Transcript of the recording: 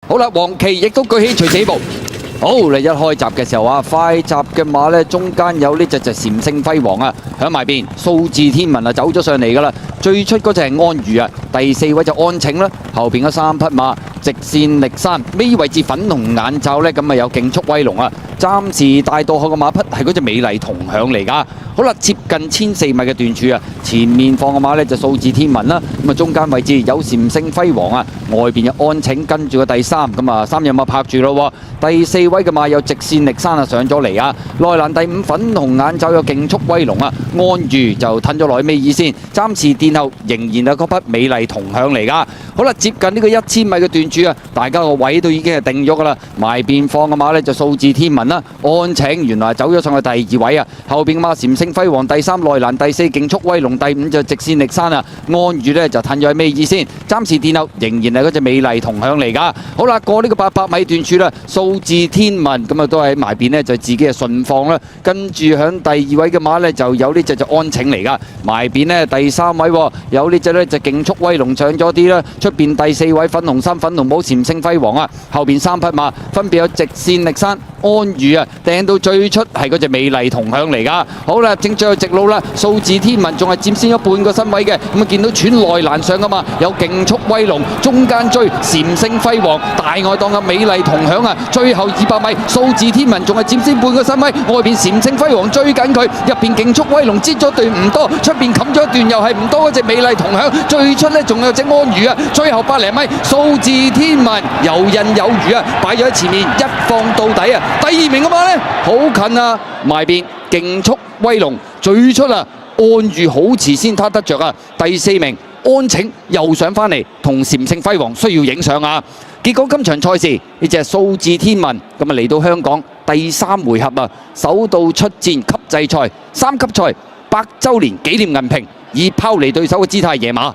好啦，黃旗亦都舉起隨時起步。好，你一開閘嘅時候啊，快閘嘅馬呢，中間有呢隻就禪聖輝煌啊，響埋邊，數字天文啊走咗上嚟噶啦。最出嗰隻係安如啊，第4位就安晴啦，後邊嗰3匹馬直線力山，尾位置粉紅眼罩呢，咁啊有競速威龍啊。暫時帶到後嘅馬匹係嗰隻美麗同享嚟㗎。好啦，接近14米嘅段處啊，前面放嘅馬呢就數字天文啦，咁啊中間位置有禪聖輝煌啊，外邊有安晴跟住個第3，咁啊3隻馬拍住咯喎。第4位嘅馬有直線力山啊上咗嚟啊，內欄第5粉紅眼罩有競速威龍啊，安如就褪咗落去尾二先，暫時殿後仍然係嗰匹美麗同享嚟㗎。好啦，接近呢個1000米嘅段處啊，大家個位都已經係定咗㗎啦，埋邊放嘅馬呢就數字天文啦，安晴原來走咗上去第2位啊，後邊嘅馬禪聖輝煌第3，內欄第4競速威龍第5就直線力山啊，安如呢就褪咗去尾二先，暫時殿後仍然係嗰隻美麗同享嚟㗎。好啦，過呢個800米段處啦，數字天文咁啊都喺埋邊呢，就自己嘅順放啦，跟住響第2位嘅馬呢，就有呢隻就安晴嚟㗎，埋邊呢，第3位有呢隻呢就競速威龍上咗啲啦，出邊第4位粉紅衫粉紅帽禪聖輝煌啊，後邊3匹馬分別有直線力山安如啊，掟到最出係嗰隻美麗同享嚟㗎。好啦，正最後直路啦，數字天文仲係佔先咗半個身位嘅，咁啊見到串內欄上㗎嘛，有競速威龍，中間追禪聖輝煌，大外檔嘅美麗同享啊，最後200米數字天文仲係佔先半個身位，外邊禪聖輝煌追緊佢，入邊競速威龍擠咗段唔多，出邊冚咗一段又係唔多嗰隻美麗同享，最出呢仲有隻安如啊，最後100零米數字天文游刃有餘啊，擺咗喺前面一放到底啊，第2名嘅馬呢，好近啊，埋邊競速威龍最出啊，安如好遲先撻得着啊，第4名安晴又上返嚟同禪聖輝煌需要影相啊。結果今場賽事呢隻數字天文咁啊嚟到香港第3回合啊，首度出戰級制賽3級賽100週年紀念銀瓶，以拋離對手嘅姿態贏馬。